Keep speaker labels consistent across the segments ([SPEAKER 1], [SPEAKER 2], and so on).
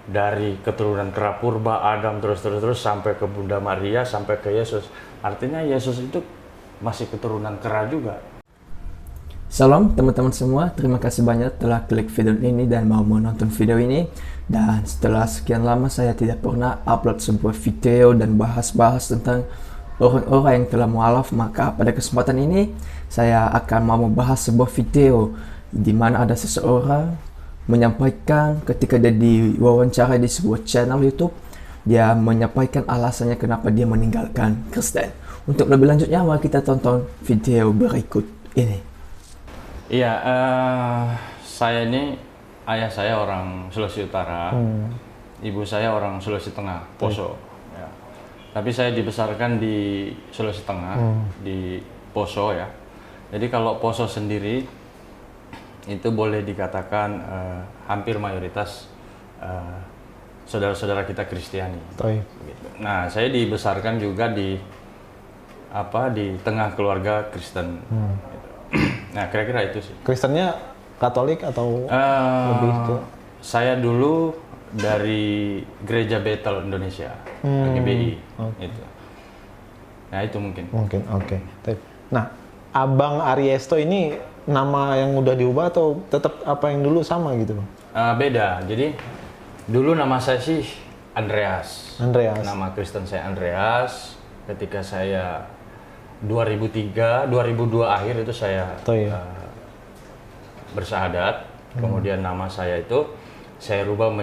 [SPEAKER 1] dari keturunan kera purba, Adam terus sampai ke Bunda Maria, sampai ke Yesus. Artinya Yesus itu masih keturunan kera juga.
[SPEAKER 2] Salam teman-teman semua, terima kasih banyak telah klik video ini dan mau menonton video ini. Dan setelah sekian lama saya tidak pernah upload sebuah video dan bahas-bahas tentang orang-orang yang telah mualaf, maka pada kesempatan ini saya akan mau membahas sebuah video di mana ada seseorang menyampaikan ketika dia diwawancara di sebuah channel YouTube, dia menyampaikan alasannya kenapa dia meninggalkan Kristen. Untuk lebih lanjutnya, mari kita tonton video berikut ini.
[SPEAKER 1] Iya, ayah saya orang Sulawesi Utara, ibu saya orang Sulawesi Tengah, Poso. Ya. Tapi saya dibesarkan di Sulawesi Tengah, di Poso ya. Jadi kalau Poso sendiri itu boleh dikatakan hampir mayoritas saudara-saudara kita Kristiani. Gitu. Nah, saya dibesarkan juga di tengah keluarga Kristen. Gitu. Nah, kira-kira itu sih.
[SPEAKER 3] Kristennya Katolik atau lebih ke?
[SPEAKER 1] Saya dulu dari Gereja Bethel Indonesia, GBI. Gitu. Nah, itu mungkin.
[SPEAKER 3] Oke. Nah, Abang Ariesto ini nama yang udah diubah atau tetap apa yang dulu sama gitu, Bang?
[SPEAKER 1] Beda. Jadi dulu nama saya sih Andreas. Nama Kristen saya Andreas. Ketika saya 2002 akhir itu saya bersyahadat. Kemudian nama saya itu saya rubah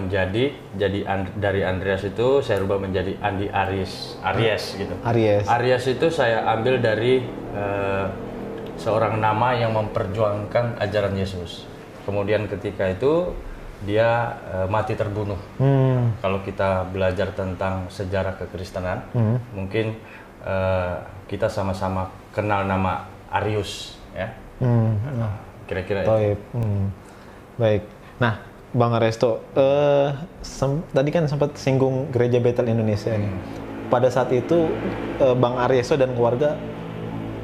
[SPEAKER 1] dari Andreas itu saya rubah menjadi Andi Aries gitu. Aries itu saya ambil dari seorang nama yang memperjuangkan ajaran Yesus. Kemudian ketika itu dia mati terbunuh. Kalau kita belajar tentang sejarah kekristenan, mungkin kita sama-sama kenal nama Arius, ya. Kira-kira itu.
[SPEAKER 3] Baik. Nah, Bang Ariesto, tadi kan sempat singgung Gereja Bethel Indonesia ini. Pada saat itu, Bang Ariesto dan keluarga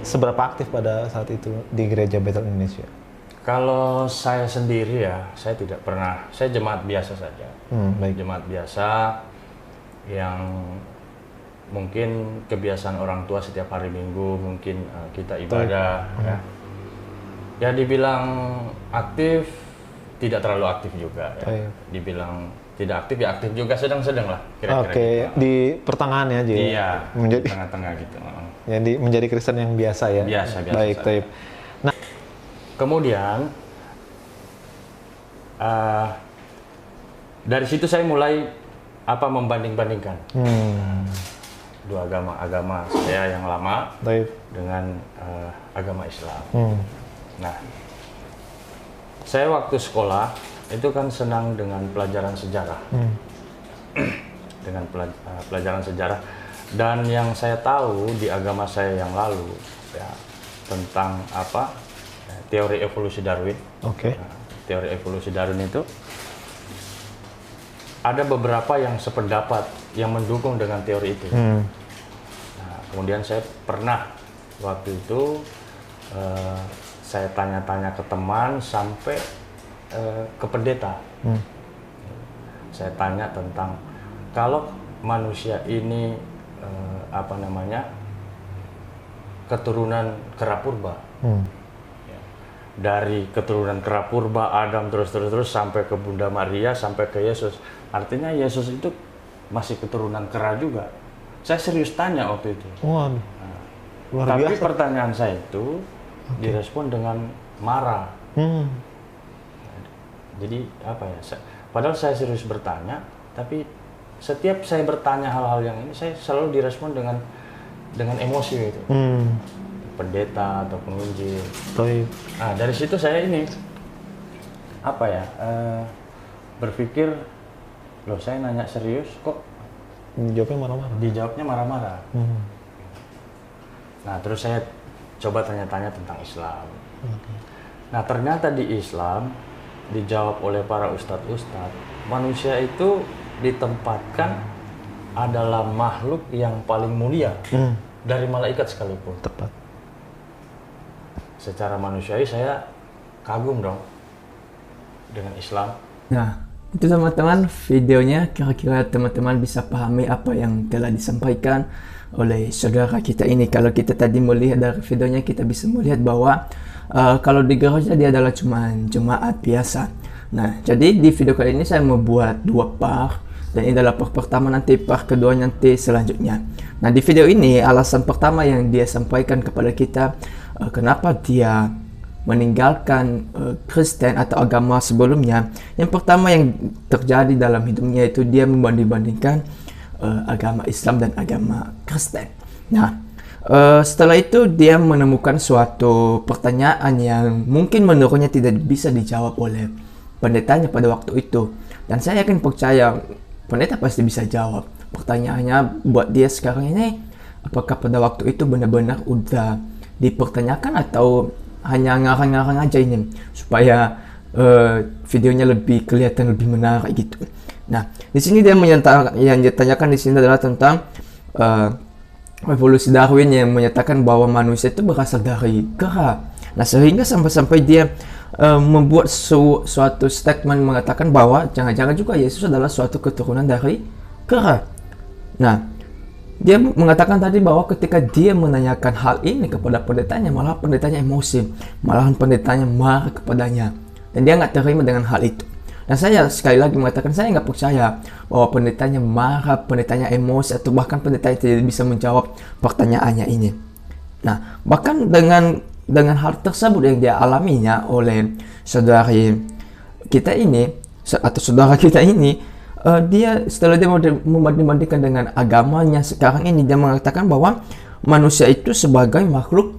[SPEAKER 3] seberapa aktif pada saat itu di Gereja Bethel Indonesia?
[SPEAKER 1] Kalau saya sendiri ya, saya tidak pernah. Saya jemaat biasa saja. Jemaat biasa yang mungkin kebiasaan orang tua setiap hari Minggu mungkin kita ibadah. Ya dibilang aktif, tidak terlalu aktif juga. Ya. Dibilang tidak aktif, ya aktif juga, sedang-sedang lah. Kira-kira gitu.
[SPEAKER 3] Di pertengahan ya, Ji?
[SPEAKER 1] Iya, menjadi tengah-tengah gitu.
[SPEAKER 3] Jadi menjadi Kristen yang biasa ya?
[SPEAKER 1] Biasa.
[SPEAKER 3] Baik. Nah,
[SPEAKER 1] kemudian dari situ saya mulai membanding-bandingkan dua agama saya yang lama dengan agama Islam. Nah, saya waktu sekolah itu kan senang dengan pelajaran sejarah, dengan pelajaran sejarah. Dan yang saya tahu di agama saya yang lalu ya tentang teori evolusi Darwin. Teori evolusi Darwin itu ada beberapa yang sependapat yang mendukung dengan teori itu. Nah, kemudian saya pernah waktu itu saya tanya-tanya ke teman sampai ke pendeta. Saya tanya tentang kalau manusia ini keturunan kera purba. Dari keturunan kera purba, Adam terus sampai ke Bunda Maria, sampai ke Yesus. Artinya Yesus itu masih keturunan kera juga. Saya serius tanya waktu itu.
[SPEAKER 3] Waduh. Luar
[SPEAKER 1] Tapi
[SPEAKER 3] biasa.
[SPEAKER 1] pertanyaan saya itu direspon dengan marah. Jadi padahal saya serius bertanya, tapi setiap saya bertanya hal-hal yang ini, saya selalu direspon dengan emosi gitu. Pendeta atau penginjil. Nah, dari situ saya berpikir, loh saya nanya serius kok dijawabnya marah-marah. Nah, terus saya coba tanya-tanya tentang Islam. Nah, ternyata di Islam dijawab oleh para ustadz-ustadz, manusia itu ditempatkan adalah makhluk yang paling mulia dari malaikat sekalipun.
[SPEAKER 3] Tepat.
[SPEAKER 1] Secara manusiawi saya kagum dong dengan Islam.
[SPEAKER 2] Nah, Itu teman-teman videonya, kira-kira teman-teman bisa pahami apa yang telah disampaikan oleh saudara kita ini. Kalau kita tadi melihat dari videonya, kita bisa melihat bahwa kalau di gereja dia adalah cuma jemaat biasa. Nah, jadi di video kali ini saya membuat 2 part, dan ini adalah part pertama, nanti part kedua nanti selanjutnya. Nah, di video ini alasan pertama yang dia sampaikan kepada kita kenapa dia meninggalkan Kristen atau agama sebelumnya. Yang pertama yang terjadi dalam hidupnya itu dia membanding-bandingkan agama Islam dan agama Kristen. Nah, setelah itu dia menemukan suatu pertanyaan yang mungkin menurutnya tidak bisa dijawab oleh pendetanya pada waktu itu. Dan saya yakin percaya pendeta pasti bisa jawab. Pertanyaannya buat dia sekarang ini, apakah pada waktu itu benar-benar udah dipertanyakan atau hanya ngarang-ngarang aja ini supaya videonya lebih kelihatan lebih menarik gitu. Nah, di sini dia menyatakan, yang ditanyakan di sini adalah tentang evolusi Darwin yang menyatakan bahwa manusia itu berasal dari kera. Nah, sehingga sampai-sampai dia membuat suatu statement mengatakan bahwa jangan-jangan juga Yesus adalah suatu keturunan dari kera. Nah, dia mengatakan tadi bahwa ketika dia menanyakan hal ini kepada pendetanya, malah pendetanya emosi, malahan pendetanya marah kepadanya, dan dia nggak terima dengan hal itu. Dan saya sekali lagi mengatakan, saya nggak percaya bahwa pendetanya marah, pendetanya emosi, atau bahkan pendetanya tidak bisa menjawab pertanyaannya ini. Nah, bahkan dengan hal tersebut yang dia alaminya oleh saudari kita ini, atau saudara kita ini, dia setelah dia membanding-bandingkan dengan agamanya sekarang ini, dia mengatakan bahwa manusia itu sebagai makhluk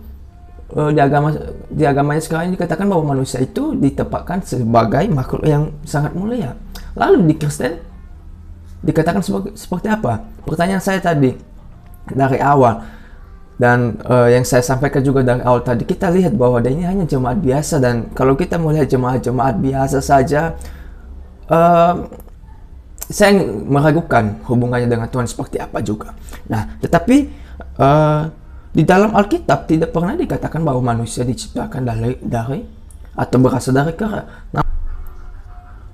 [SPEAKER 2] di agamanya sekarang ini dikatakan bahwa manusia itu ditempatkan sebagai makhluk yang sangat mulia. Lalu di Kristen dikatakan seperti apa? Pertanyaan saya tadi dari awal, dan yang saya sampaikan juga dari awal tadi, kita lihat bahwa ini hanya jemaat biasa, dan kalau kita melihat jemaat biasa saja, saya meragukan hubungannya dengan Tuhan seperti apa juga. Nah, tetapi di dalam Alkitab tidak pernah dikatakan bahwa manusia diciptakan dari atau berasal dari kera. Nah,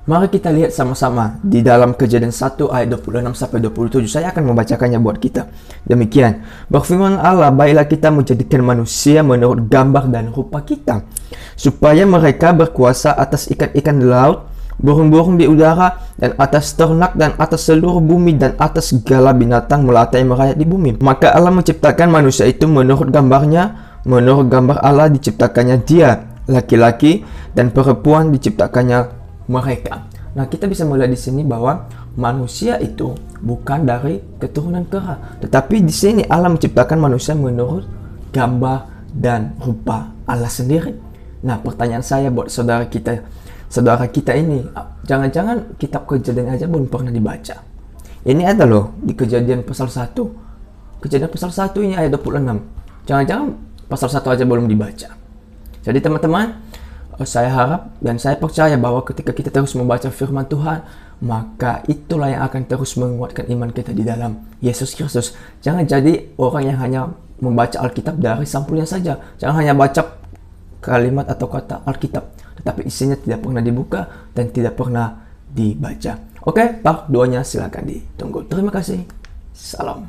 [SPEAKER 2] mari kita lihat sama-sama di dalam Kejadian 1 ayat 26 sampai 27. Saya akan membacakannya buat kita. Demikian, berfirman Allah, baiklah kita menjadikan manusia menurut gambar dan rupa kita, supaya mereka berkuasa atas ikan-ikan di laut, burung-burung di udara, dan atas ternak, dan atas seluruh bumi, dan atas segala binatang melata yang merayap di bumi. Maka Allah menciptakan manusia itu menurut gambarnya, menurut gambar Allah diciptakannya dia, laki-laki dan perempuan diciptakannya mereka. Nah, kita bisa melihat di sini bahwa manusia itu bukan dari keturunan kera, tetapi di sini Allah menciptakan manusia menurut gambar dan rupa Allah sendiri. Nah, pertanyaan saya buat saudara kita ini, jangan-jangan kitab Kejadian aja belum pernah dibaca. Ini ada loh di Kejadian pasal 1. Kejadian pasal 1 ini ayat 26. Jangan-jangan pasal 1 aja belum dibaca. Jadi teman-teman, saya harap dan saya percaya bahwa ketika kita terus membaca firman Tuhan, maka itulah yang akan terus menguatkan iman kita di dalam Yesus Kristus. Jangan jadi orang yang hanya membaca Alkitab dari sampulnya saja. Jangan hanya baca kalimat atau kata Alkitab, tetapi isinya tidak pernah dibuka dan tidak pernah dibaca. Oke, part 2-nya silakan ditunggu. Terima kasih. Salam.